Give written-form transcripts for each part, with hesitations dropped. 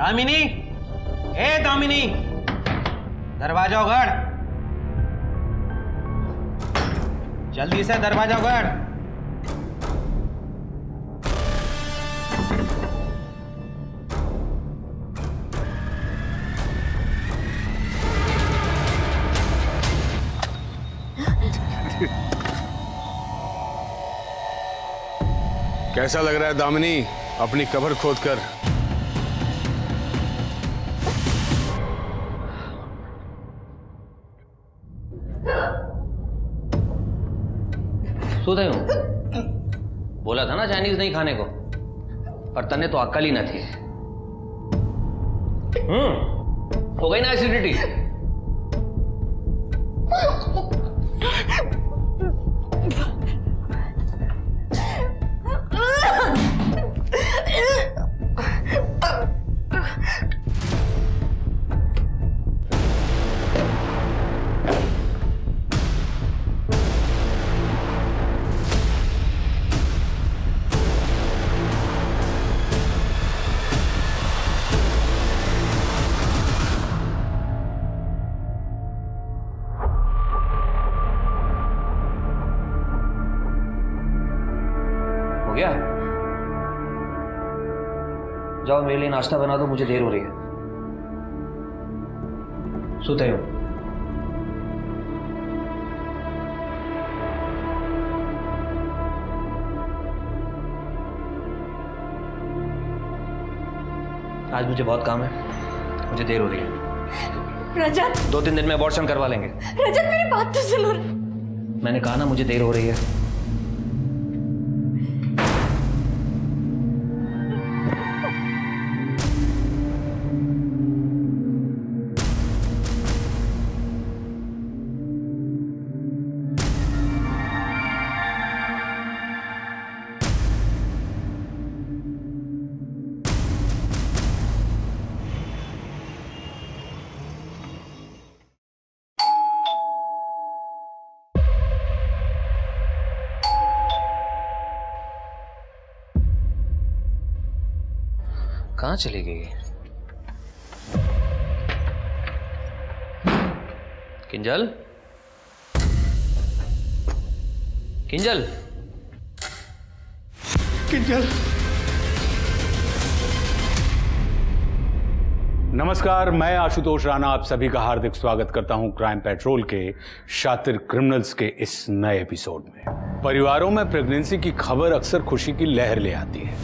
दामिनी, ए दामिनी, दरवाजा उघड़, जल्दी से दरवाजा उघड़। कैसा लग रहा है दामिनी अपनी कब्र खोदकर? सोता हूं, बोला था ना चाइनीज नहीं खाने को, पर तन्ने तो अक्ल ही न थी। हो गई ना एसिडिटी। गया? जाओ मेरे लिए नाश्ता बना दो, मुझे देर हो रही है। सोते हो? आज मुझे बहुत काम है, मुझे देर हो रही है। रजत, 2-3 दिन में अबॉर्शन करवा लेंगे। रजत मेरी बात तो सुनो। मैंने कहा ना मुझे देर हो रही है। कहाँ चली गई? किंजल, किंजल, किंजल। नमस्कार, मैं आशुतोष राणा आप सभी का हार्दिक स्वागत करता हूं क्राइम पेट्रोल के शातिर क्रिमिनल्स के इस नए एपिसोड में। परिवारों में प्रेगनेंसी की खबर अक्सर खुशी की लहर ले आती है,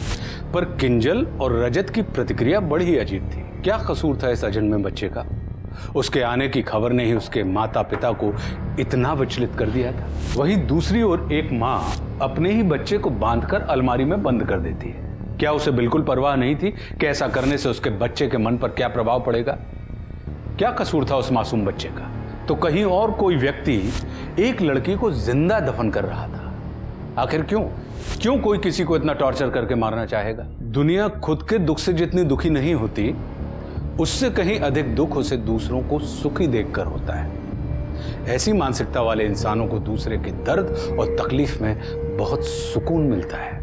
पर किंजल और रजत की प्रतिक्रिया बड़ी अजीब थी। क्या कसूर था इस अजन्मे बच्चे का? उसके आने की खबर ने ही उसके माता पिता को इतना विचलित कर दिया था। वहीं दूसरी ओर एक माँ अपने ही बच्चे को बांधकर अलमारी में बंद कर देती है। क्या उसे बिल्कुल परवाह नहीं थी कि ऐसा करने से उसके बच्चे के मन पर क्या प्रभाव पड़ेगा? क्या कसूर था उस मासूम बच्चे का? तो कहीं और कोई व्यक्ति एक लड़की को जिंदा दफन कर रहा था। आखिर क्यों कोई किसी को इतना टॉर्चर करके मारना चाहेगा? दुनिया खुद के दुख से जितनी दुखी नहीं होती, उससे कहीं अधिक दुख उसे दूसरों को सुखी देखकर होता है। ऐसी मानसिकता वाले इंसानों को दूसरे के दर्द और तकलीफ में बहुत सुकून मिलता है।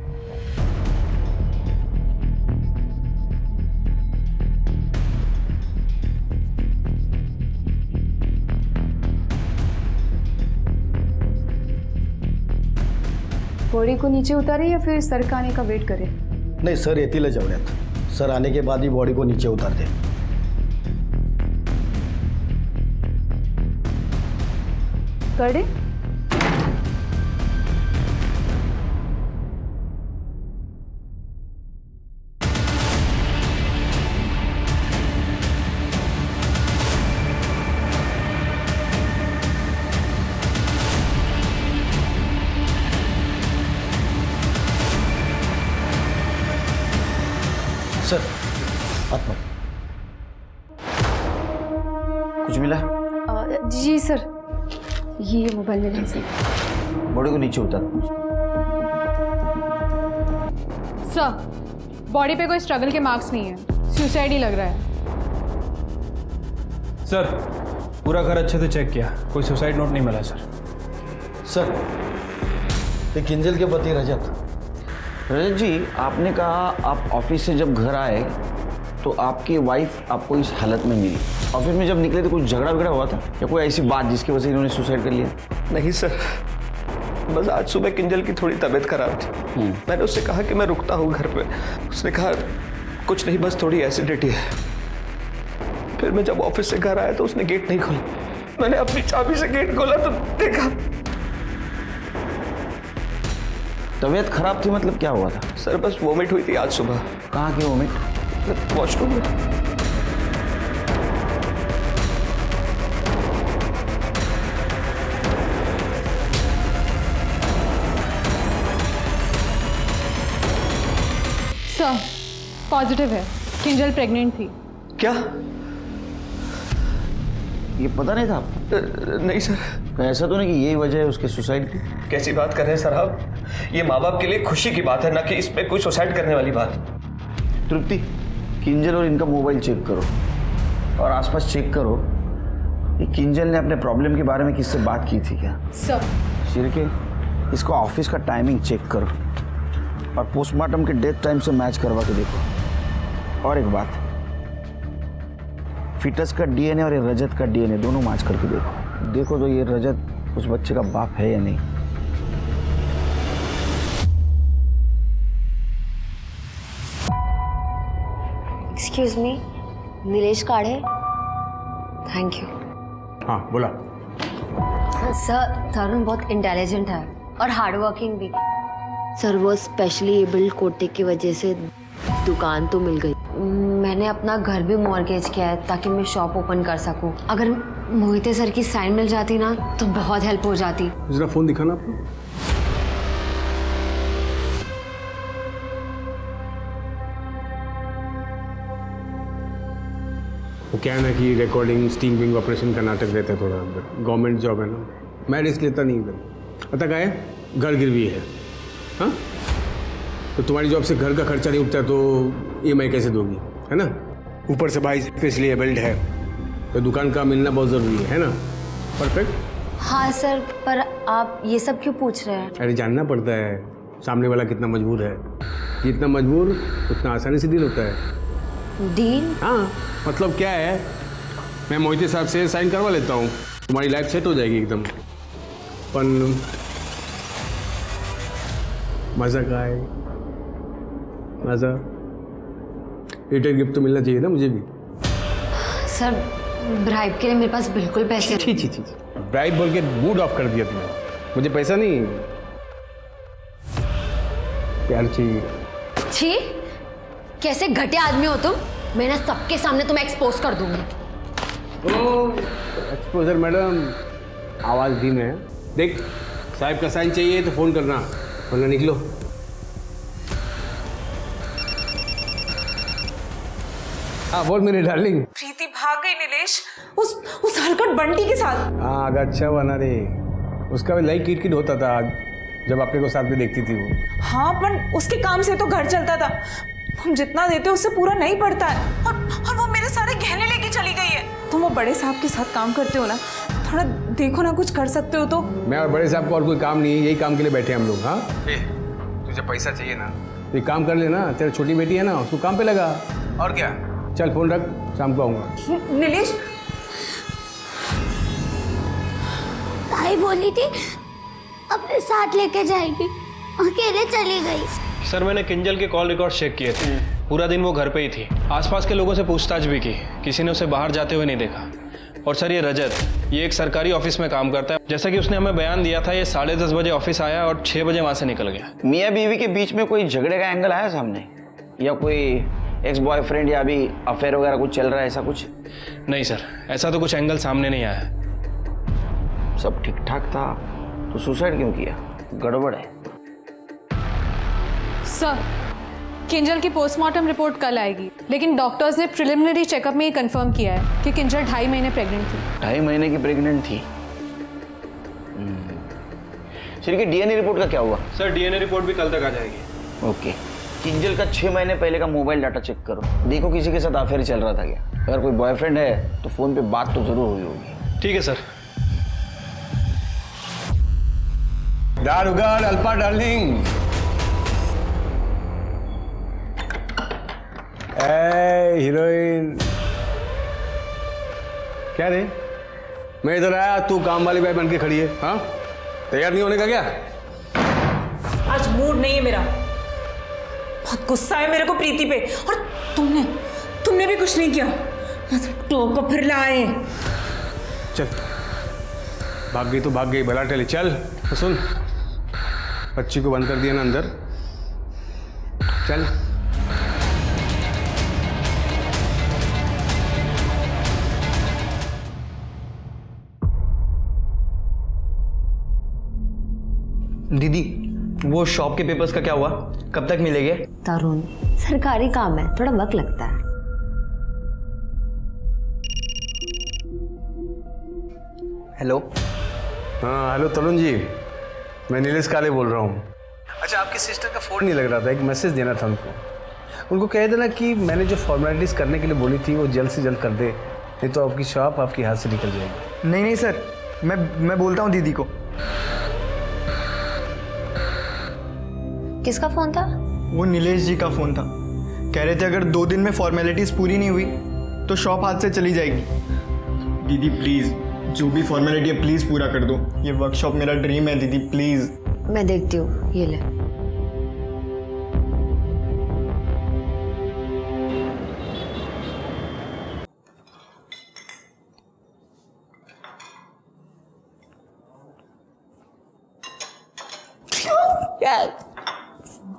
बॉडी को नीचे उतारे या फिर सर का आने का वेट करें? नाही सर येतील जेवण्यात। सर आने के बाद ही बॉडी को नीचे उतार दे। कर दे? सर आत्मा कुछ मिला? जी सर, ये मोबाइल में नहीं सर। बॉडी को नीचे उतार। सर, बॉडी पे कोई स्ट्रगल के मार्क्स नहीं है, सुसाइड ही लग रहा है। सर, पूरा घर अच्छे से चेक किया, कोई सुसाइड नोट नहीं मिला सर। सर, ये किंजल के पति रजत। रजत जी, आपने कहा आप ऑफिस से जब घर आए तो आपकी वाइफ आपको इस हालत में मिली। ऑफिस में जब निकले तो कुछ झगड़ा वगड़ा हुआ था या कोई ऐसी बात जिसकी वजह से इन्होंने सुसाइड कर लिया? नहीं सर, बस आज सुबह किंजल की थोड़ी तबीयत खराब थी। मैंने उससे कहा कि मैं रुकता हूँ घर पे। उसने कहा कुछ नहीं, बस थोड़ी एसिडिटी है। फिर मैं जब ऑफिस से घर आया तो उसने गेट नहीं खोला। मैंने अपनी चाबी से गेट खोला तो देखा। तबीयत खराब थी मतलब क्या हुआ था? सर बस वोमिट हुई थी आज सुबह। कहाँ की वोमिट? वॉशरूम में। सर पॉजिटिव है, किंजल प्रेग्नेंट थी। क्या? ये पता नहीं था आपको? नहीं सर। ऐसा तो नहीं कि यही वजह है उसके सुसाइड की? कैसी बात कर रहे हैं सर आप? ये माँ बाप के लिए खुशी की बात है, ना कि इसमें कोई सुसाइड करने वाली बात। तृप्ति, किंजल और इनका मोबाइल चेक करो और आसपास चेक करो कि किंजल ने अपने प्रॉब्लम के बारे में किससे बात की थी क्या? सर शिरके, इसको ऑफिस का टाइमिंग चेक करो और पोस्टमार्टम के डेथ टाइम से मैच करवा के देखो। और एक बात, फिटस का डीएनए और ये रजत का डीएनए दोनों मैच करके देखो तो ये रजत उस बच्चे का बाप है या नहीं। एक्सक्यूज मी, नीलेश काढ़े। Thank you. हाँ बोला। सर तरुण बहुत इंटेलिजेंट है और हार्ड वर्किंग भी। सर वो स्पेशली एबल्ड कोटे की वजह से दुकान तो मिल गई। मैंने अपना घर भी मॉर्गेज किया है ताकि मैं शॉप ओपन कर सकूं। अगर मोहिते सर की साइन मिल जाती ना तो बहुत हेल्प हो जाती। जरा फोन दिखाना आपको। वो क्या है ना कि रिकॉर्डिंग स्टीमिंग ऑपरेशन का नाटक देते हैं थोड़ा अंदर। गवर्नमेंट जॉब है ना, मैं रिस्क लेता नहीं इधर। पता क्या है, घर गिरवी है। हाँ, तो तुम्हारी जॉब से घर का खर्चा नहीं उठता तो EMI कैसे दोगी, है ना? ऊपर से भाई स्पेशली एबल्ड है तो दुकान का मिलना बहुत ज़रूरी है ना? परफेक्ट। हाँ सर, पर आप ये सब क्यों पूछ रहे हैं? अरे जानना पड़ता है सामने वाला कितना मजबूर है। जितना मजबूर उतना आसानी से डील होता है। डील? हाँ, मतलब क्या है, मैं मोहिते साहब से साइन करवा लेता हूँ, तुम्हारी लाइफ सेट हो जाएगी एकदम। पर मज़ा का है, मज़ा। रिटर्न गिफ्ट तो मिलना चाहिए ना मुझे भी। सर ब्राइब के लिए मेरे पास बिल्कुल पैसे छी छी छी, ब्राइब बोल के मूड ऑफ कर दिया तुमने। मुझे पैसा नहीं, प्यार चाहिए। छी, कैसे घटिया आदमी हो तुम। मैं ना सबके सामने तुम्हें एक्सपोज कर दूंगी। एक्सपोजर मैडम, आवाज़ धीम है। देख, साहब का साइन चाहिए तो फ़ोन करना, वरना निकलो। हाँ बोल मेरी डार्लिंग। प्रीति भाग गई नीलेश, उस हरकत बंटी के साथ। हाँ अगर अच्छा बना रे, उसका भी लाइक किट होता था जब अपने को साथ में देखती थी वो। हाँ पर उसके काम से तो घर चलता था। हम जितना देते उससे पूरा नहीं पड़ता है। और वो मेरे सारे गहने लेके चली गई है। तुम वो बड़े साहब के साथ काम करते हो ना, थोड़ा देखो ना, कुछ कर सकते हो तो। मैं और बड़े साहब को और कोई काम नहीं है, यही काम के लिए बैठे हम लोग। हाँ तुझे पैसा चाहिए ना, तो एक काम कर लेना, तेरी छोटी बेटी है ना, उसको काम पे लगा। और क्या, चल फोन रख, शाम को आऊँगा। नीलेश, भाई बोली थी अपने साथ लेके जाएगी, अकेले चली गई। सर मैंने किंजल के कॉल रिकॉर्ड चेक किए थे। पूरा दिन वो घर पे ही थी। आसपास के लोगों से पूछताछ भी की, किसी ने उसे बाहर जाते हुए नहीं देखा। और सर ये रजत, ये एक सरकारी ऑफिस में काम करता है। जैसा कि उसने हमें बयान दिया था, ये 10:30 बजे ऑफिस आया और 6 बजे वहाँ से निकल गया। मियाँ बीवी के बीच में कोई झगड़े का एंगल आया सामने, या कोई एक्स बॉयफ्रेंड या अभी अफेयर वगैरह कुछ चल रहा है, ऐसा कुछ? नहीं सर, ऐसा तो कुछ एंगल सामने नहीं आया। सब ठीक ठाक था तो सुसाइड क्यों किया? गड़बड़ है। सर किंजल की पोस्टमार्टम रिपोर्ट कल आएगी, लेकिन डॉक्टर्स ने प्रिलिमिनरी चेकअप में ये कंफर्म किया है कि किंजल 2.5 महीने प्रेग्नेंट थी। 2.5 महीने की प्रेग्नेंट थी। सिर्फ डीएनए रिपोर्ट का क्या हुआ? सर डीएनए रिपोर्ट भी कल तक आ जाएगी। ओके, किंजल का 6 महीने पहले का मोबाइल डाटा चेक करो, देखो किसी के साथ अफेयर चल रहा था क्या। अगर कोई बॉयफ्रेंड है तो फोन पे बात तो जरूर हुई होगी। ठीक है सर। दारुगार अल्पा डार्लिंग। हीरोइन। क्या रे, मैं इधर आया, तू काम वाली बाई बन के खड़ी है। हाँ, तैयार नहीं होने का क्या? आज मूड नहीं है मेरा, बहुत गुस्सा है मेरे को प्रीति पे। और तुमने भी कुछ नहीं किया, बस टोको फिर लाए। चल, भाग गई तो भाग गई, भला टली। चल तो सुन, बच्ची को बंद कर दिया ना अंदर, चल। दीदी, वो शॉप के पेपर्स का क्या हुआ? कब तक मिलेंगे? तरुण, सरकारी काम है, थोड़ा वक्त लगता है। हेलो। हाँ हेलो तरुण जी, मैं नीलेश काले बोल रहा हूँ। अच्छा, आपकी सिस्टर का फ़ोन नहीं लग रहा था, एक मैसेज देना था उनको कह देना कि मैंने जो फॉर्मेलिटीज़ करने के लिए बोली थी वो जल्द से जल्द कर दे, नहीं तो आपकी शॉप आपके हाथ से निकल जाएगी। नहीं सर, मैं बोलता हूँ दीदी को। किसका फ़ोन था? वो नीलेश जी का फ़ोन था। कह रहे थे अगर 2 दिन में फॉर्मेलिटीज़ पूरी नहीं हुई तो शॉप हाथ से चली जाएगी। दीदी प्लीज़, जो भी फॉर्मेलिटी है प्लीज़ पूरा कर दो। ये वर्कशॉप मेरा ड्रीम है दीदी, प्लीज़। मैं देखती हूँ, ये ले।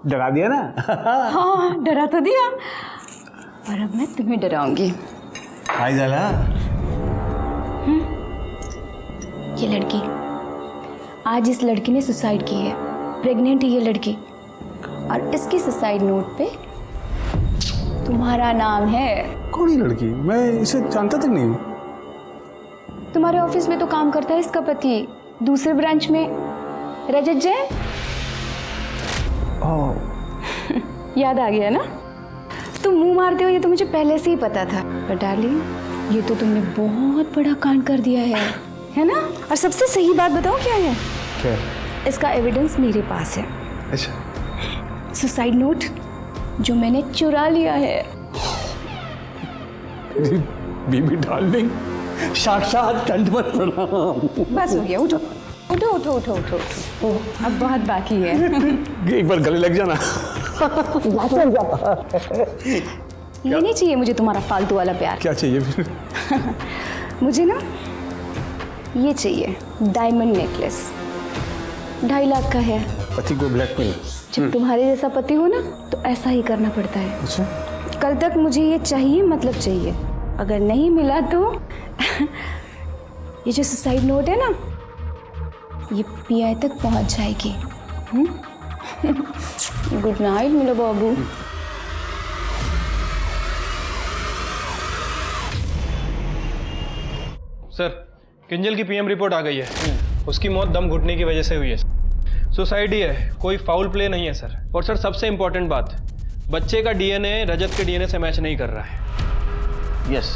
डरा दिया ना? हाँ, डरा तो दिया, पर अब मैं तुम्हें डराऊंगी। हाय जाला। ये लड़की, आज इस लड़की ने सुसाइड की है। प्रेग्नेंट है ये लड़की, और इसकी सुसाइड नोट पे तुम्हारा नाम है। कौन ही लड़की? मैं इसे जानता तक नहीं हूँ। तुम्हारे ऑफिस में तो काम करता है इसका पति, दूसरे ब्रांच में, रजत जैन। याद आ गया ना? तुम मुंह मारते हो ये तो मुझे पहले से ही पता था, पर डार्लिंग ये तो तुमने बहुत बड़ा कांड कर दिया है ना? और सबसे सही बात बताओ क्या है? क्या? इसका एविडेंस मेरे पास है। अच्छा। सुसाइड नोट जो मैंने चुरा लिया है। बीबी डार्लिंग, साक्षात दंडवत प्रणाम। बस हो गया, उठो उठो उठो उठो उठो उठो। अब बहुत बाकी है। एक बार गले लग जाना। ये नहीं चाहिए मुझे तुम्हारा फालतू वाला प्यार। क्या चाहिए फिर? मुझे ना ये चाहिए, डायमंड नेकलेस, 2.5 लाख का है। पति को ब्लैकमेल? जब तुम्हारे जैसा पति हो ना तो ऐसा ही करना पड़ता है। अच्छा। कल तक मुझे ये चाहिए, मतलब चाहिए। अगर नहीं मिला तो ये जो सुसाइड नोट है ना, ये पीआई तक पहुंच जाएगी। गुड नाइट मेरा बाबू। सर, किंजल की पीएम रिपोर्ट आ गई है। उसकी मौत दम घुटने की वजह से हुई है। सुसाइड ही है, कोई फाउल प्ले नहीं है सर। और सर सबसे इंपॉर्टेंट बात, बच्चे का डीएनए रजत के डीएनए से मैच नहीं कर रहा है। यस,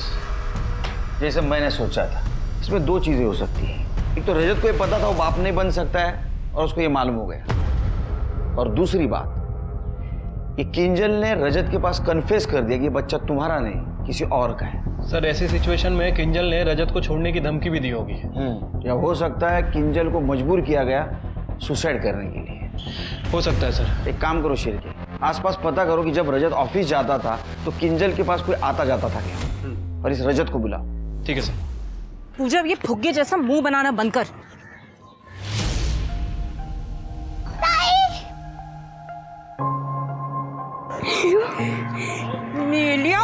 जैसे मैंने सोचा था। इसमें 2 चीज़ें हो सकती हैं। एक तो रजत को ये पता था वो बाप नहीं बन सकता है और उसको ये मालूम हो गया, और दूसरी बात ये किंजल ने रजत के पास कन्फेस कर दिया कि ये बच्चा तुम्हारा नहीं किसी और का है। सर ऐसी सिचुएशन में किंजल ने रजत को छोड़ने की धमकी भी दी होगी। या हो सकता है किंजल को मजबूर किया गया सुसाइड करने के लिए। हो सकता है सर। एक काम करो शेर के, आसपास पता करो कि जब रजत ऑफिस जाता था तो किंजल के पास कोई आता जाता था क्या, और इस रजत को बुलाओ। ठीक है सर। पूजा, ये फुग्गे जैसा मुंह बनाना बंद कर। नीलिया,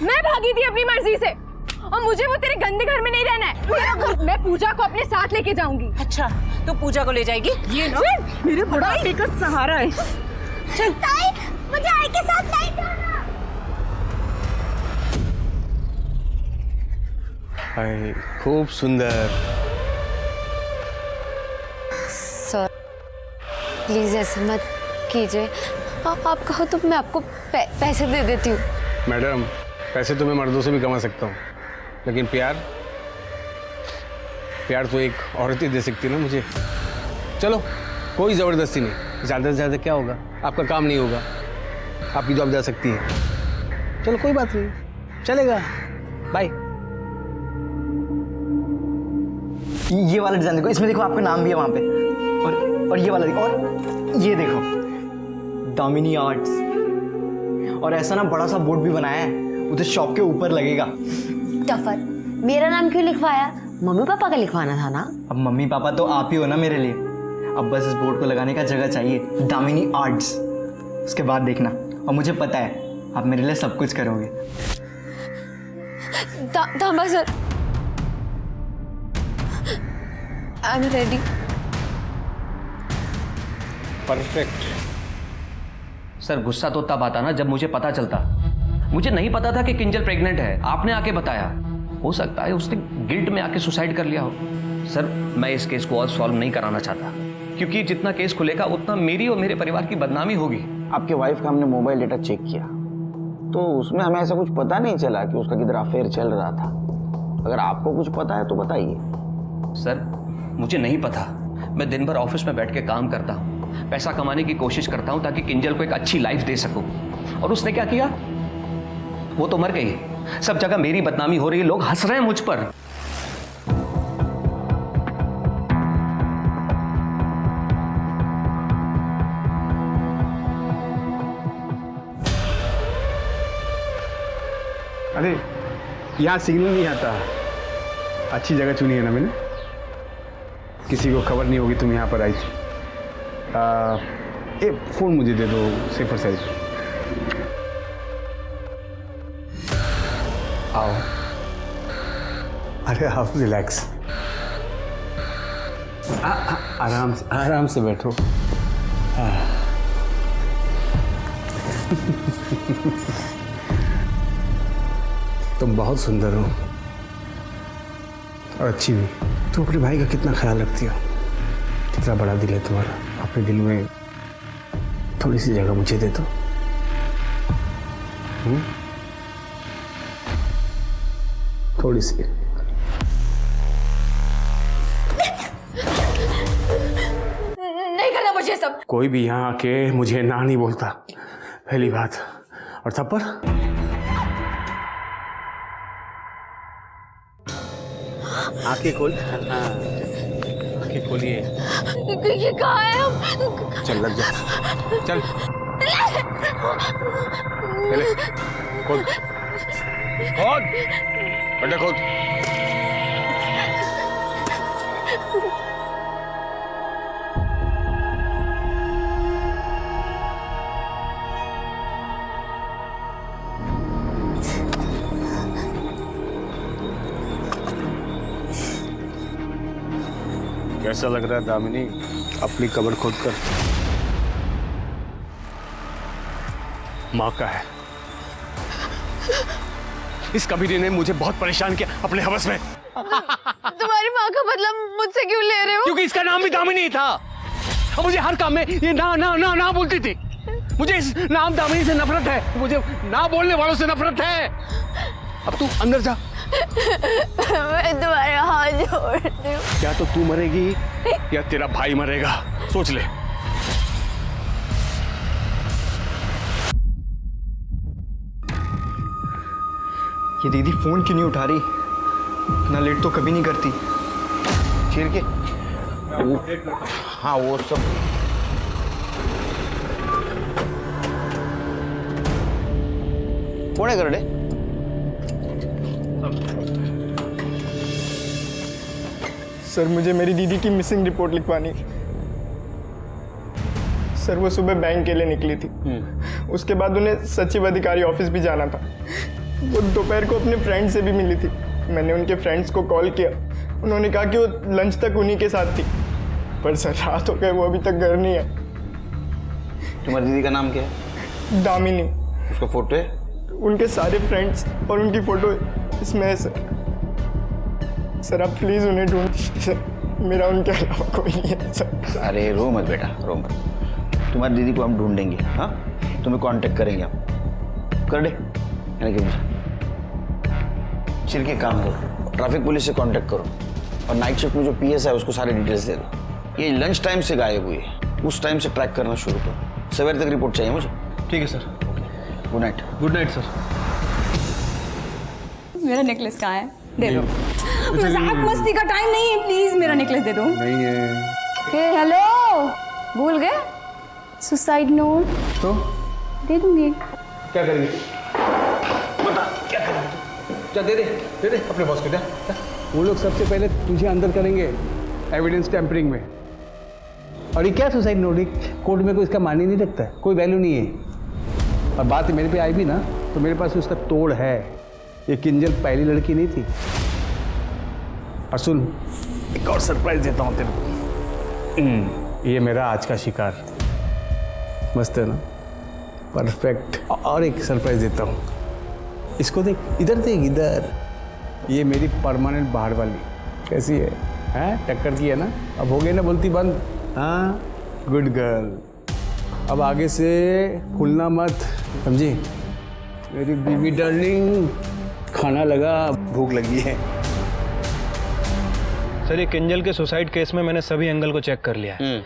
मैं भागी थी अपनी मर्जी से, और मुझे वो तेरे गंदे घर में नहीं रहना है। मैं पूजा को अपने साथ लेके जाऊंगी। अच्छा, तो पूजा को ले जाएगी? ये ना मेरे बुढ़ापे का सहारा है। चल ताई, मुझे आई के साथ नहीं जाना। हाय, खूब सुंदर। सर प्लीज ऐसे मत कीजिए, आप कहो तो मैं आपको पैसे दे देती हूँ। मैडम, पैसे तो मैं मर्दों से भी कमा सकता हूँ, लेकिन प्यार तो एक औरत ही दे सकती है ना मुझे। चलो, कोई ज़बरदस्ती नहीं। ज़्यादा से ज़्यादा क्या होगा, आपका काम नहीं होगा, आपकी जॉब जा सकती है। चलो कोई बात नहीं, चलेगा, बाय। ये वाला डिजाइन देखो, इसमें देखो आपका नाम भी है वहां पे, और ये वाला देखो, और ये देखो दामिनी आर्ट्स, और ऐसा ना बड़ा सा बोर्ड भी बनाया है, उधर शॉप के ऊपर लगेगा। टफर, मेरा नाम क्यों लिखवाया? मम्मी पापा का लिखवाना था ना। अब मम्मी पापा तो आप ही हो ना मेरे लिए, अब बस इस बोर्ड को लगाने का जगह चाहिए, दामिनी आर्ट्स। उसके बाद देखना, और मुझे पता है आप मेरे लिए सब कुछ करोगे। थांबा sir, I am ready. Perfect. Sir गुस्सा तो तब आता ना जब मुझे पता चलता। मुझे नहीं पता था कि किंजल प्रेग्नेंट है, आपने आके बताया। हो सकता है उसने गिल्ट में आके सुसाइड कर लिया हो। सर मैं इस केस को और सॉल्व नहीं कराना चाहता, क्योंकि जितना केस खुलेगा उतना मेरी और मेरे परिवार की बदनामी होगी। आपके वाइफ का हमने मोबाइल डेटा चेक किया तो उसमें हमें ऐसा कुछ पता नहीं चला कि उसका किधर अफेयर चल रहा था। अगर आपको कुछ पता है तो बताइए। सर मुझे नहीं पता, मैं दिन भर ऑफिस में बैठ के काम करता हूँ, पैसा कमाने की कोशिश करता हूँ ताकि किंजल को एक अच्छी लाइफ दे सकूँ। और उसने क्या किया? वो तो मर गई। सब जगह मेरी बदनामी हो रही है, लोग हंस रहे हैं मुझ पर। अरे यहाँ सिग्नल नहीं आता। अच्छी जगह चुनी है ना मैंने, किसी को खबर नहीं होगी तुम यहाँ पर आई थी। ये फोन मुझे दे दो, सेफर साइड। आओ। अरे आप रिलैक्स, आराम से बैठो। तुम बहुत सुंदर हो और अच्छी भी। तुम अपने भाई का कितना ख्याल रखती हो, कितना बड़ा दिल है तुम्हारा। अपने दिल में थोड़ी सी जगह मुझे दे दो। थोड़ी सी। नहीं करना मुझे सब। कोई भी यहाँ आके मुझे ना नहीं बोलता, पहली बात। और थप्पड़? आंखें खोल। हाँ आंखें खोलिए। ये कहाँ है हम? चल लग जा, चल पहले खोल खोल, बड़ा खोल। कैसा लग रहा है दामिनी, अपनी कब्र खोद कर? माँ का है। इस कबीरे ने मुझे बहुत परेशान किया अपने हवस में। तुम्हारी माँ का बदला मुझसे क्यों ले रहे हो? क्योंकि इसका नाम भी दामिनी था और मुझे हर काम में ये ना ना ना ना बोलती थी। मुझे इस नाम दामिनी से नफरत है, मुझे ना बोलने वालों से नफरत है। अब तू अंदर जा। मैं तुम्हारे हाथ जोड़ती हूँ। या तो तू मरेगी या तेरा भाई मरेगा, सोच ले। ये दीदी फोन क्यों नहीं उठा रही? इतना लेट तो कभी नहीं करती। चीर के हाँ वो सब कौन है करड़े? सर मुझे मेरी दीदी की मिसिंग रिपोर्ट लिखवानी। सर वो सुबह बैंक के लिए निकली थी, उसके बाद उन्हें सचिव अधिकारी ऑफिस भी जाना था। वो दोपहर को अपने फ्रेंड से भी मिली थी। मैंने उनके फ्रेंड्स को कॉल किया, उन्होंने कहा कि वो लंच तक उन्हीं के साथ थी, पर सर रात हो गए, वो अभी तक घर नहीं है। तुम्हारी दीदी का नाम क्या है? दामिनी। उसका फोटो है? उनके सारे फ्रेंड्स और उनकी फोटो इसमें है सर। सर आप प्लीज उन्हें ढूंढ दीजिए, मेरा उनके अलावा कोई नहीं है सर। अरे रो मत बेटा, रो मत। तुम्हारी दीदी को हम ढूंढेंगे, हाँ तुम्हें कांटेक्ट करेंगे हम। कर दे यानी कि मुझे चिर के काम करो, ट्रैफिक पुलिस से कांटेक्ट करो और नाइट शिफ्ट में जो पीएस है उसको सारे डिटेल्स दे दो। ये लंच टाइम से गायब हुई है, उस टाइम से ट्रैक करना शुरू करो। सवेरे तक रिपोर्ट चाहिए मुझे। ठीक है sir. Good night. Good night sir. मेरा नेकलेस कहाँ है? दे दो। मजाक मस्ती का टाइम नहीं है, प्लीज मेरा नेकलेस दे दो। नहीं है। हे हेलो, भूल गए? सुसाइड नोट तो दे दूंगी। क्या करेंगे? बता क्या करेंगे? जा दे दे अपने बॉस को दे। वो लोग सबसे पहले तुझे अंदर करेंगे एविडेंस टैंपरिंग में। और ये क्या सुसाइड नोट, कोर्ट में कोई इसका मायने नहीं रखता है, कोई वैल्यू नहीं है। और बात मेरे पे आई भी ना तो मेरे पास उसका तोड़ है। ये किंजल पहली लड़की नहीं थी। और सुन, एक और सरप्राइज देता हूँ तेरे को। ये मेरा आज का शिकार मस्त है ना, परफेक्ट। और एक सरप्राइज देता हूँ, इसको देख, इधर देख, इधर। ये मेरी परमानेंट बाहर वाली कैसी है? हैं, टक्कर की है ना? अब हो गई ना बोलती बंद? हाँ, गुड गर्ल। अब आगे से खुलना मत, समझी? मेरी बीबी डार्लिंग, खाना लगा, भूख लगी है। सर ये किंजल के सुसाइड केस में मैंने सभी एंगल को चेक कर लिया है।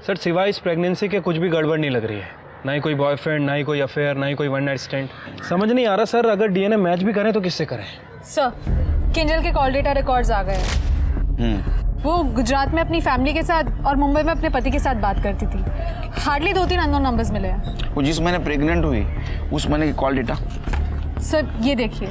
सर सिवाय इस प्रेगनेंसी के कुछ भी गड़बड़ नहीं लग रही है। ना ही कोई बॉयफ्रेंड, ना ही कोई अफेयर, ना ही कोई वन नाइट स्टैंड। समझ नहीं आ रहा सर, अगर डीएनए मैच भी करें तो किससे करें? सर किंजल के कॉल डेटा रिकॉर्ड्स आ गए हैं। वो गुजरात में अपनी फैमिली के साथ और मुंबई में अपने पति के साथ बात करती थी। हार्डली 2-3 अननोन नंबर्स मिले हैं। वो जिस महीने प्रेग्नेंट हुई उस महीने की कॉल डेटा। सर ये देखिए,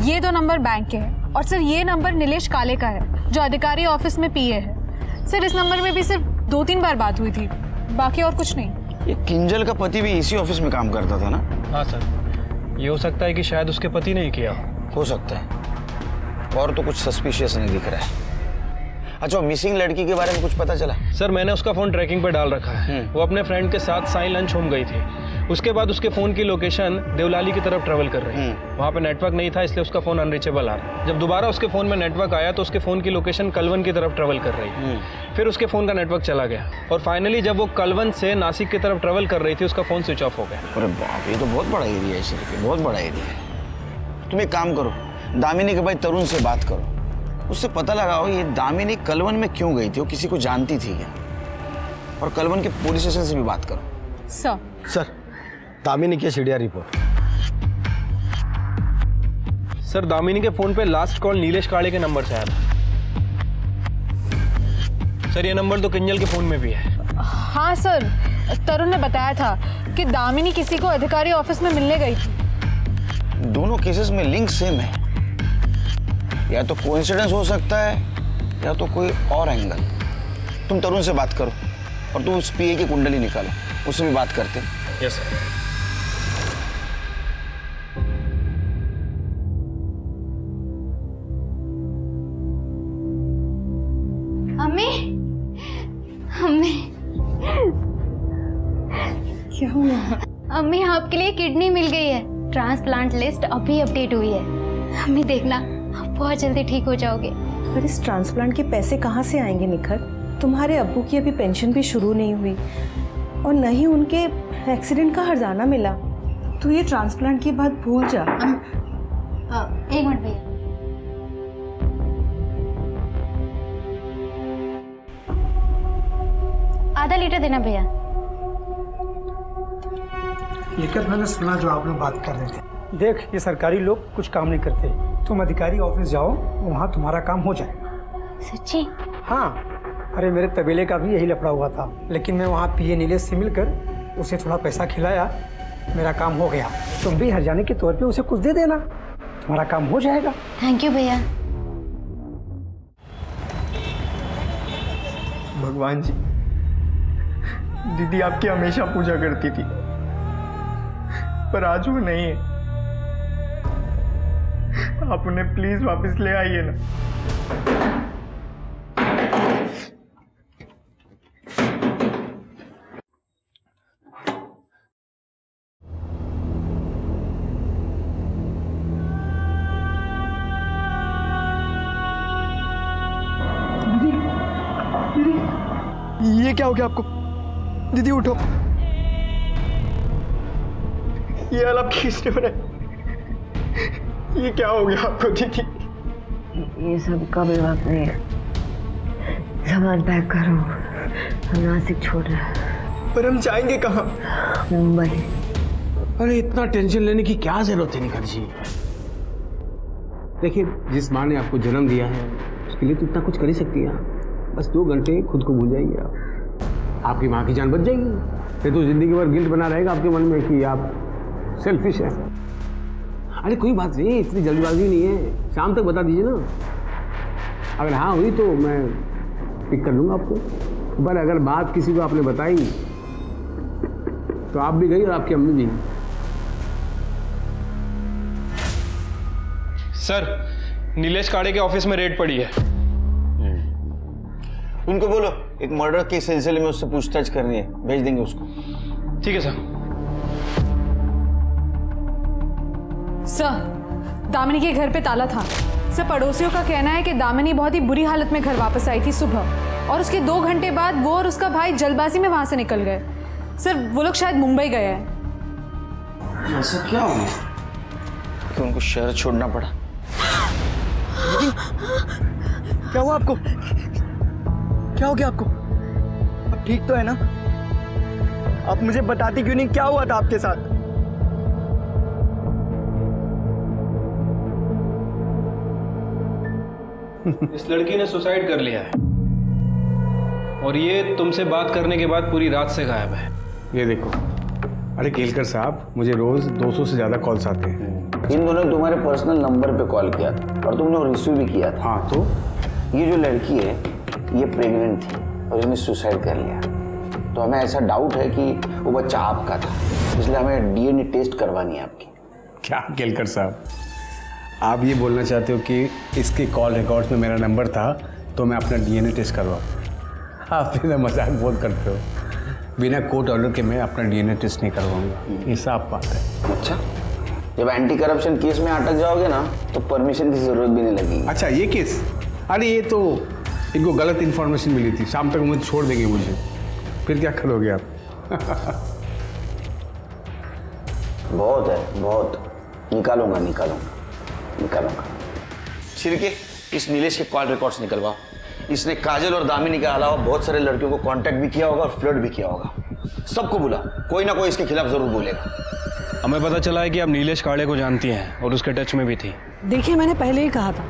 ये 2 नंबर बैंक के हैं और सर ये नंबर नीलेश काले का है जो अधिकारी ऑफिस में पीए है। सर इस नंबर में भी सिर्फ 2-3 बार बात हुई थी, बाकी और कुछ नहीं। ये किंजल का पति भी इसी ऑफिस में काम करता था ना? हाँ सर, ये हो सकता है कि शायद उसके पति ने ही किया हो सकता है। और तो कुछ सस्पिशियस नहीं दिख रहा है। अच्छा, मिसिंग लड़की के बारे में कुछ पता चला? सर मैंने उसका फ़ोन ट्रैकिंग पर डाल रखा है। वो अपने फ्रेंड के साथ साई लंच होम गई थी। उसके बाद उसके फ़ोन की लोकेशन देवलाली की तरफ ट्रेवल कर रही है। वहाँ पे नेटवर्क नहीं था इसलिए उसका फ़ोन अनरीचेबल आ रहा है। जब दोबारा उसके फ़ोन में नेटवर्क आया तो उसके फ़ोन की लोकेशन कलवन की तरफ ट्रेवल कर रही है। फिर उसके फ़ोन का नेटवर्क चला गया और फाइनली जब वो कलवन से नासिक की तरफ ट्रेवल कर रही थी उसका फ़ोन स्विच ऑफ हो गया। अरे बाप, ये तो बहुत बड़ा एरिया है, इसलिए बहुत बड़ा एरिया है। तुम एक काम करो, दामिनी के भाई तरुण से बात करो, उससे पता लगाओ ये दामिनी कलवन में क्यों गई थी, वो किसी को जानती थी क्या? और कलवन के पुलिस स्टेशन से भी बात करो। सर दामिनी की सीडीआर रिपोर्ट। सर दामिनी के फ़ोन पे लास्ट कॉल नीलेश काले के नंबर से आया था। सर ये नंबर तो किंजल के फ़ोन में भी है। हाँ सर, तरुण ने बताया था कि दामिनी किसी को अधिकारी ऑफिस में मिलने गई थी। दोनों केसेस में लिंक सेम है। या तो कोइंसिडेंस हो सकता है या तो कोई और एंगल। तुम तरुण से बात करो और तुम उस पीए की कुंडली निकालो, उससे भी बात करते हैं। Yes sir. अम्मी, अम्मी, क्या हुआ? अम्मी आपके लिए किडनी मिल गई है। ट्रांसप्लांट लिस्ट अभी अपडेट हुई है। अम्मी देखना, आप बहुत जल्दी ठीक हो जाओगे। पर इस ट्रांसप्लांट के पैसे कहाँ से आएंगे निखर? तुम्हारे अब्बू की अभी पेंशन भी शुरू नहीं हुई और न ही उनके एक्सीडेंट का हर्जाना मिला। तू ये ट्रांसप्लांट की बात भूल जा। एक मिनट भैया। आधा लीटर देना भैया। ये कर, मैंने सुना जो आप लोग बात कर रहे थे। देख, ये सरकारी लोग कुछ काम नहीं करते। तुम अधिकारी ऑफिस जाओ, वहाँ तुम्हारा काम हो जाएगा। सच्ची? हाँ, अरे मेरे तबेले का भी यही लफड़ा हुआ था, लेकिन मैं वहाँ पीए नीलेश से मिलकर उसे थोड़ा पैसा खिलाया, मेरा काम हो गया। तुम भी हर्जाने के तौर पे उसे कुछ दे देना, तुम्हारा काम हो जाएगा। थैंक यू भैया। भगवान जी, दीदी आपकी हमेशा पूजा करती थी, पर आज वो नहीं है। आप उन्हें प्लीज वापस ले आइए ना। दीदी, ये क्या हो गया आपको? दीदी उठो। ये हाल आपकी किसने बनाया? ये क्या हो गया आपको दीदी? ये सब कभी वक्त नहीं है। सामान पैक करो, हम नासिक छोड़ रहे हैं। पर हम जाएंगे कहाँ? मुंबई। अरे इतना टेंशन लेने की क्या जरूरत है निखर जी? देखिए, जिस माँ ने आपको जन्म दिया है उसके लिए तो इतना कुछ कर ही सकती हैं आप। बस 2 घंटे खुद को भूल जाइए आप, आपकी माँ की जान बच जाएगी। फिर तो जिंदगी भर गिल्ट बना रहेगा आपके मन में कि आप सेल्फिश हैं। अरे कोई बात नहीं, इतनी जल्दबाजी नहीं है, शाम तक बता दीजिए ना। अगर हाँ हुई तो मैं पिक कर लूँगा आपको, पर अगर बात किसी को आपने बताई तो आप भी गई और आपकी अम्मी भी। सर, नीलेश काड़े के ऑफिस में रेड पड़ी है। उनको बोलो एक मर्डर के सिलसिले में उससे पूछताछ करनी है, भेज देंगे उसको। ठीक है सर। सर, दामिनी के घर पे ताला था। सर, पड़ोसियों का कहना है कि दामिनी बहुत ही बुरी हालत में घर वापस आई थी सुबह, और उसके 2 घंटे बाद वो और उसका भाई जल्दबाजी में वहां से निकल गए। सर, वो लोग शायद मुंबई गए हैं। ऐसा क्या हो गया कि उनको शहर छोड़ना पड़ा? क्या हुआ आपको? क्या हो गया आपको? आप ठीक तो है ना? आप मुझे बताती क्यों नहीं, क्या हुआ था आपके साथ? इस लड़की ने सुसाइड कर लिया है, और ये तुमसे बात करने के बाद पूरी रात से गायब है। ये देखो, अरे केलकर साहब, मुझे रोज 200 से ज्यादा कॉल्स आते हैं। इन दोनों ने तुम्हारे पर्सनल नंबर पे कॉल किया था और तुमने रिसीव भी किया था। हाँ, तो ये जो लड़की है ये प्रेग्नेंट थी और इसने सुसाइड कर लिया, तो हमें ऐसा डाउट है कि वो बच्चा आपका था, इसलिए हमें डीएनए टेस्ट करवानी है आपकी। क्या केलकर साहब, आप ये बोलना चाहते हो कि इसके कॉल रिकॉर्ड्स में मेरा नंबर था तो मैं अपना डीएनए टेस्ट करवाऊँ? आप बिना मजाक बहुत करते हो। बिना कोर्ट ऑर्डर के मैं अपना डीएनए टेस्ट नहीं करवाऊंगा, ये साफ बात है। अच्छा, जब एंटी करप्शन केस में अटक जाओगे ना तो परमिशन की जरूरत भी नहीं लगेगी। अच्छा, ये केस? अरे ये तो इनको गलत इन्फॉर्मेशन मिली थी, शाम तक मुझे छोड़ देंगे मुझे, फिर क्या करोगे आप? बहुत है, बहुत। निकालूंगा। छिड़के इस नीलेश के कॉल रिकॉर्ड्स निकलवाओ। इसने काजल और दामिनी के अलावा बहुत सारे लड़कियों को कांटेक्ट भी किया होगा और फ्लर्ट भी किया होगा। सबको बुला, कोई ना कोई इसके खिलाफ जरूर बोलेगा। हमें पता चला है कि आप नीलेश काड़े को जानती हैं और उसके टच में भी थी। देखिए, मैंने पहले ही कहा था,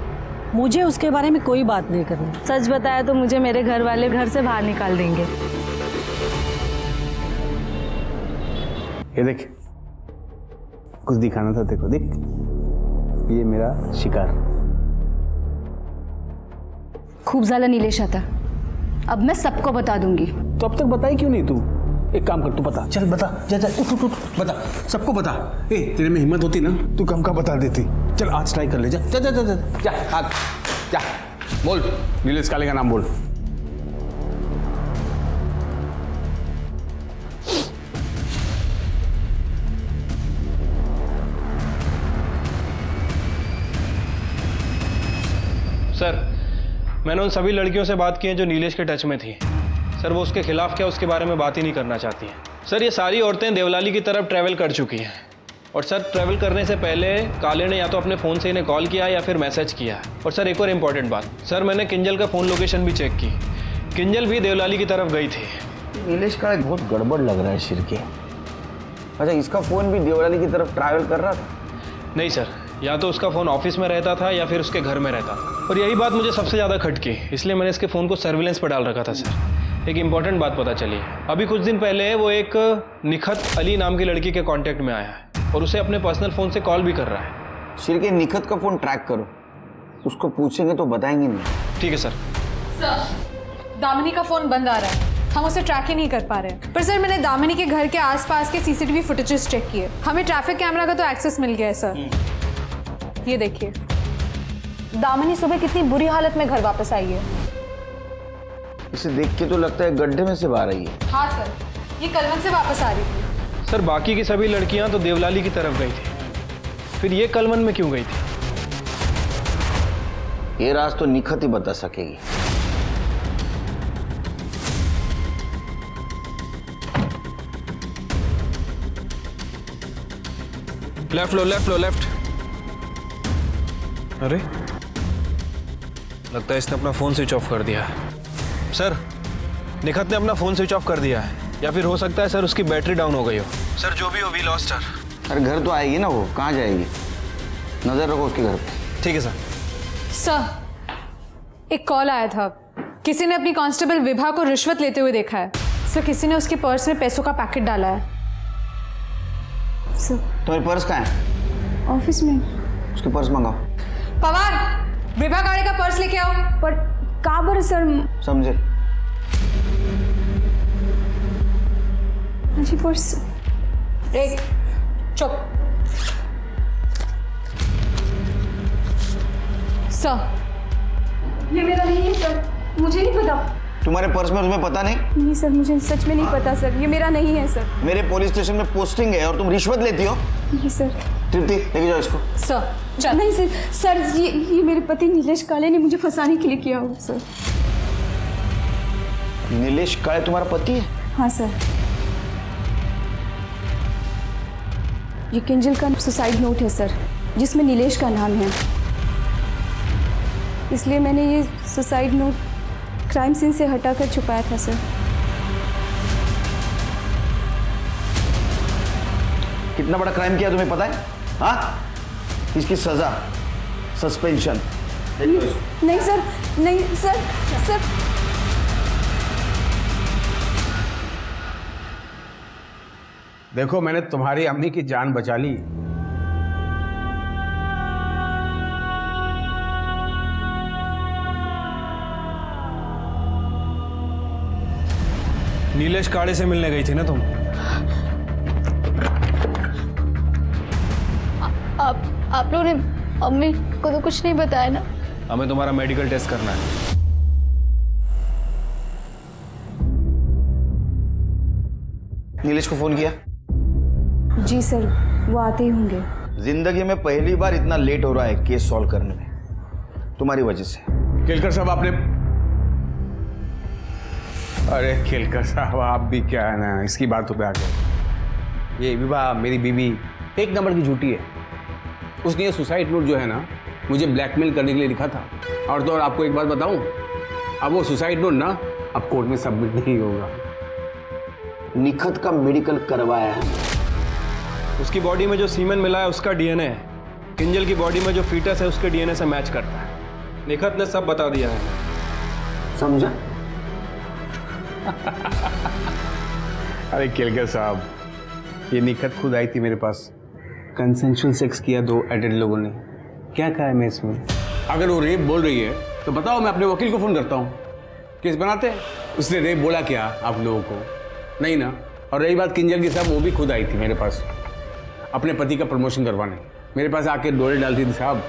मुझे उसके बारे में कोई बात नहीं करनी। सच बताया तो मुझे मेरे घर वाले घर से बाहर निकाल देंगे। ये देख, कुछ दिखाना था, देखो देख, ये मेरा शिकार। खूब ज़्यादा नीलेश आता, अब मैं सबको बता दूंगी। तो अब तक बताई क्यों नहीं तू? एक काम कर, तू बता, चल बता, जा उठ, बता, सबको बता। ए, तेरे में हिम्मत होती ना तू कम का बता देती। चल आज ट्राई कर ले, जा, बोल, नीलेश काले का नाम बोल। सर, मैंने उन सभी लड़कियों से बात की है जो नीलेश के टच में थी। सर, वो उसके खिलाफ क्या उसके बारे में बात ही नहीं करना चाहती हैं। सर, ये सारी औरतें देवलाली की तरफ ट्रैवल कर चुकी हैं, और सर ट्रैवल करने से पहले काले ने या तो अपने फ़ोन से इन्हें कॉल किया या फिर मैसेज किया। और सर, एक और इम्पॉर्टेंट बात, सर मैंने किंजल का फ़ोन लोकेशन भी चेक की, किंजल भी देवलाली की तरफ गई थी। नीलेश का बहुत गड़बड़ लग रहा है शिरके। अच्छा, इसका फ़ोन भी देवलाली की तरफ ट्रैवल कर रहा था? नहीं सर, या तो उसका फ़ोन ऑफिस में रहता था या फिर उसके घर में रहता था, और यही बात मुझे सबसे ज़्यादा खटकी, इसलिए मैंने इसके फ़ोन को सर्विलेंस पर डाल रखा था। सर, एक इम्पॉर्टेंट बात पता चली है, अभी कुछ दिन पहले वो एक निखत अली नाम की लड़की के कांटेक्ट में आया है और उसे अपने पर्सनल फ़ोन से कॉल भी कर रहा है। शिरके, निखत का फ़ोन ट्रैक करो, उसको पूछेंगे तो बताएंगे नहीं। ठीक है सर। दामिनी का फ़ोन बंद आ रहा है, हम उसे ट्रैक ही नहीं कर पा रहे। पर सर, मैंने दामिनी के घर के आसपास के सीसीटीवी फुटेजेस चेक किए, हमें ट्रैफिक कैमरा का तो एक्सेस मिल गया है सर। ये देखिए, दामिनी सुबह कितनी बुरी हालत में घर वापस आई है। इसे देख के तो लगता है गड्ढे में से बाहर आई है। हाँ सर, ये कलवन से वापस आ रही थी। सर, बाकी की सभी लड़कियां तो देवलाली की तरफ गई थी, फिर ये कलवन में क्यों गई थी? ये राज तो निखत ही बता सकेगी। लेफ्ट लो, लेफ्ट। अरे, लगता है इसने अपना फ़ोन स्विच ऑफ कर दिया है। सर, निखत ने अपना फ़ोन स्विच ऑफ कर दिया है, या फिर हो सकता है सर उसकी बैटरी डाउन हो गई हो। सर, जो भी हो, वी लॉस्ट हर। अरे घर तो आएगी ना, वो कहाँ जाएगी? नजर रखो उसके घर पे। ठीक है सर। सर एक कॉल आया था, किसी ने अपनी कांस्टेबल विभा को रिश्वत लेते हुए देखा है। सर किसी ने उसके पर्स में पैसों का पैकेट डाला है। सर तुम्हारी पर्स कहाँ है? ऑफिस में। उसके पर्स मंगाओ। पवार, विभा गाड़ी का पर्स लेके आओ। पर कहाँ पर सर? समझे? जी पर्स। एक चुप। सर ये मेरा नहीं है सर, मुझे नहीं पता। तुम्हारे पर्स में तुम्हें पता नहीं? नहीं सर, मुझे सच में नहीं पता सर, ये मेरा नहीं है सर। मेरे पुलिस स्टेशन में पोस्टिंग है और तुम रिश्वत लेती हो? नहीं सर। तृप्ति लेके जाओ इसको। सर चल। नहीं सर, सर ये मेरे पति नीलेश काले ने मुझे फंसाने के लिए किया हो सर। नीलेश काले तुम्हारा पति है? हाँ सर। ये किंजल का सुसाइड नोट है सर, जिसमें नीलेश का नाम है, इसलिए मैंने ये सुसाइड नोट क्राइम सीन से हटाकर छुपाया था सर। कितना बड़ा क्राइम किया तुम्हें पता है? हाँ, इसकी सजा सस्पेंशन। नहीं सर, नहीं सर, सर देखो, मैंने तुम्हारी अम्मी की जान बचा ली। नीलेश काले से मिलने गई थी ना तुम? आप लोगों ने अम्मी को तो कुछ नहीं बताया ना? हमें तुम्हारा मेडिकल टेस्ट करना है। नीलेश को फोन किया? जी सर, वो आते ही होंगे। जिंदगी में पहली बार इतना लेट हो रहा है केस सॉल्व करने में, तुम्हारी वजह से। केलकर साहब आपने, अरे केलकर साहब आप भी क्या है ना, इसकी बातों पे आ गए। ये विवाह मेरी बीवी एक नंबर की झूठी है। उसने ये सुसाइड नोट जो है ना, मुझे ब्लैकमेल करने के लिए लिखा था। और तो और आपको एक बात बताऊं, अब वो सुसाइड नोट ना अब कोर्ट में सबमिट नहीं होगा। निखत का मेडिकल करवाया है। उसकी बॉडी में जो सीमेन मिला है उसका डीएनए है, किंजल की बॉडी में जो फीटस है उसके डीएनए से मैच करता है। निखत ने सब बता दिया है। समझा? अरे केलकर साहब, ये निखत खुद आई थी मेरे पास। कंसेंशुअल सेक्स किया दो एडेड लोगों ने। क्या कहा है मैं इसमें? अगर वो रेप बोल रही है तो बताओ, मैं अपने वकील को फोन करता हूँ, केस बनाते हैं। उसने रेप बोला क्या आप लोगों को? नहीं ना। और रही बात किंजल की साहब, वो भी खुद आई थी मेरे पास अपने पति का प्रमोशन करवाने। मेरे पास आके डोरे डालती थी साहब,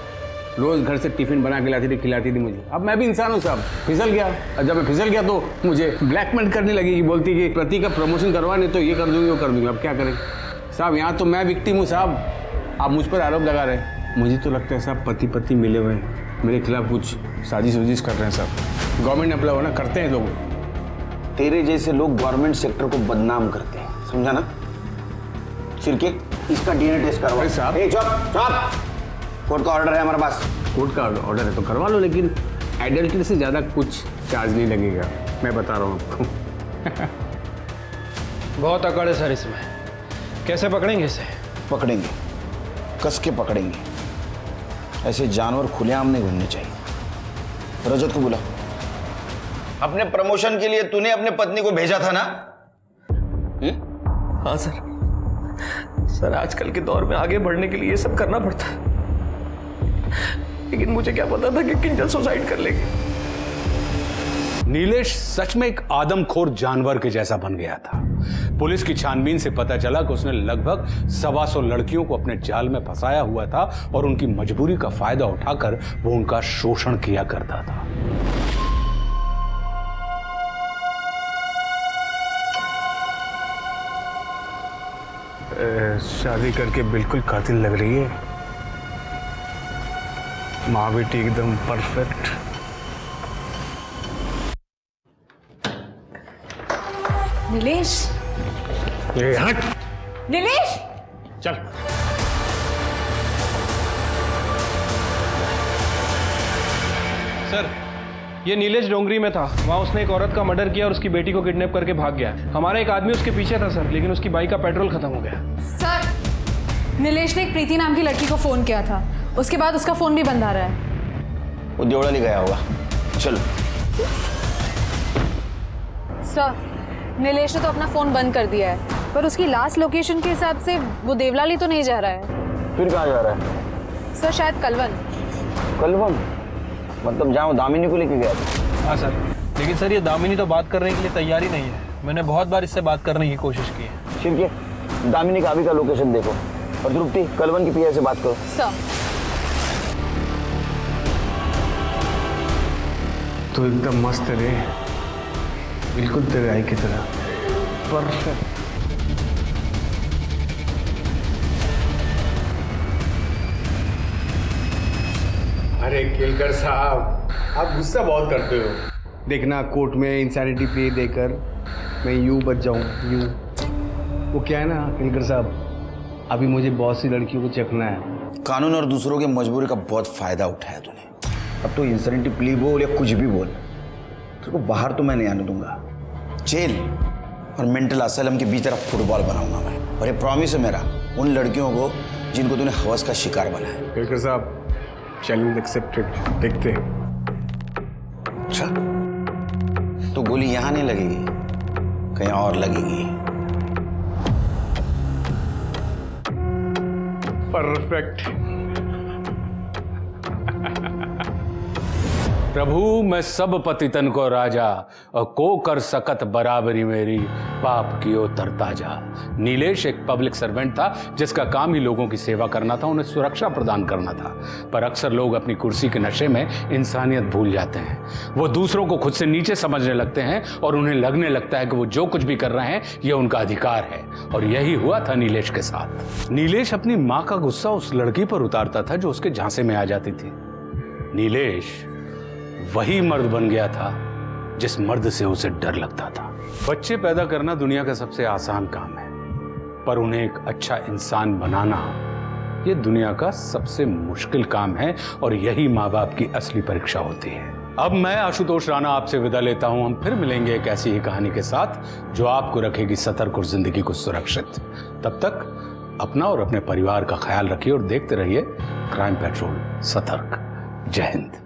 रोज घर से टिफिन बना के लाती थी, खिलाती थी मुझे। अब मैं भी इंसान हूँ साहब, फिसल गया। और जब मैं फिसल गया तो मुझे ब्लैकमेल करने लगी कि बोलती कि पति का प्रमोशन करवाने तो ये कर दूंगी वो कर दूंगी। अब क्या करें साहब, यहाँ तो मैं विक्टिम हूँ साहब, आप मुझ पर आरोप लगा रहे हैं। मुझे तो लगता है साहब पति पत्नी मिले हुए हैं, मेरे खिलाफ कुछ साजिश वजिश कर रहे हैं साहब। गवर्नमेंट ने अप्लाई होना करते हैं लोग। तेरे जैसे लोग गवर्नमेंट सेक्टर को बदनाम करते हैं, समझा ना? चिरके इसका डीएनए टेस्ट करवाओ। साहब कोर्ट का ऑर्डर है हमारे पास। कोर्ट का ऑर्डर है तो करवा लो, लेकिन एडल्ट्री से ज़्यादा कुछ चार्ज नहीं लगेगा, मैं बता रहा हूँ आपको। बहुत अकड़ है सर इसमें, कैसे पकड़ेंगे इसे? पकड़ेंगे, कस के पकड़ेंगे। ऐसे जानवर खुलेआम नहीं घूमने चाहिए। रजत को बुला। अपने प्रमोशन के लिए तूने अपने पत्नी को भेजा था ना? हाँ सर। सर आजकल के दौर में आगे बढ़ने के लिए ये सब करना पड़ता है, लेकिन मुझे क्या पता था कि किंजल सुसाइड कर लेगी। नीलेश सच में एक आदमखोर जानवर के जैसा बन गया था। पुलिस की छानबीन से पता चला कि उसने लगभग 125 लड़कियों को अपने जाल में फंसाया हुआ था और उनकी मजबूरी का फायदा उठाकर वो उनका शोषण किया करता था। शादी करके बिल्कुल कातिल लग रही है, माँ बेटी एकदम परफेक्ट। नीलेश, ये हट। नीलेश, चल। सर ये नीलेश डोंगरी में था, वहाँ उसने एक औरत का मर्डर किया और उसकी बेटी को किडनैप करके भाग गया। हमारा एक आदमी उसके पीछे था सर, लेकिन उसकी बाइक का पेट्रोल खत्म हो गया। सर नीलेश ने एक प्रीति नाम की लड़की को फोन किया था, उसके बाद उसका फोन भी बंद आ रहा है। वो देवड़ा ले गया होगा। चलो। सर, नीलेश ने तो अपना फोन बंद कर दिया है, पर उसकी लास्ट लोकेशन के हिसाब से वो देवलाली तो नहीं जा रहा है। फिर कहाँ जा रहा है? सर शायद कलवन। कलवन? मतलब जहाँ वो दामिनी को लेके गया था? हाँ सर, लेकिन सर ये दामिनी तो बात करने के लिए तैयार ही नहीं है। मैंने बहुत बार इससे बात करने की कोशिश की है। ठीक है, दामिनी का अभी का लोकेशन देखो और द्रुपति कलवन की पीआई से बात करो। सर तो एकदम मस्त है रे, बिल्कुल तेरे आई की तरह परफेक्ट। अरे केलकर साहब, आप गुस्सा बहुत करते हो। देखना कोर्ट में इंसैनिटी प्ले देकर मैं यूं बच जाऊं, यूं। वो क्या है ना केलकर साहब, अभी मुझे बहुत सी लड़कियों को चखना है। कानून और दूसरों की मजबूरी का बहुत फायदा उठाया तूने। अब तो इंसैनिटी प्ली बोल या कुछ भी बोल, तेरे को बाहर तो मैं नहीं आने दूंगा। जेल और मेंटल असाइलम के बीच तेरा फुटबॉल बनाऊंगा मैं। और ये प्रॉमिस है मेरा उन लड़कियों को जिनको तूने हवस का शिकार बनाया। केलकर साहब, चैलेंज एक्सेप्टेड। देखते हैं। अच्छा, तो गोली यहां नहीं लगेगी, कहीं और लगेगी। परफेक्ट। प्रभु मैं सब पतितन को राजा और को कर सकत बराबरी मेरी, पाप कियो तरता जा। नीलेश एक पब्लिक सर्वेंट था जिसका काम ही लोगों की सेवा करना था, उन्हें सुरक्षा प्रदान करना था। पर अक्सर लोग अपनी कुर्सी के नशे में इंसानियत भूल जाते हैं। वो दूसरों को खुद से नीचे समझने लगते हैं और उन्हें लगने लगता है कि वो जो कुछ भी कर रहे हैं ये उनका अधिकार है। और यही हुआ था नीलेश के साथ। नीलेश अपनी माँ का गुस्सा उस लड़की पर उतारता था जो उसके झांसे में आ जाती थी। नीलेश वही मर्द बन गया था जिस मर्द से उसे डर लगता था। बच्चे पैदा करना दुनिया का सबसे आसान काम है, पर उन्हें एक अच्छा इंसान बनाना ये दुनिया का सबसे मुश्किल काम है। और यही माँ बाप की असली परीक्षा होती है। अब मैं आशुतोष राणा आपसे विदा लेता हूं। हम फिर मिलेंगे एक ऐसी ही कहानी के साथ जो आपको रखेगी सतर्क और जिंदगी को सुरक्षित। तब तक अपना और अपने परिवार का ख्याल रखिए और देखते रहिए क्राइम पेट्रोल। सतर्क। जय हिंद।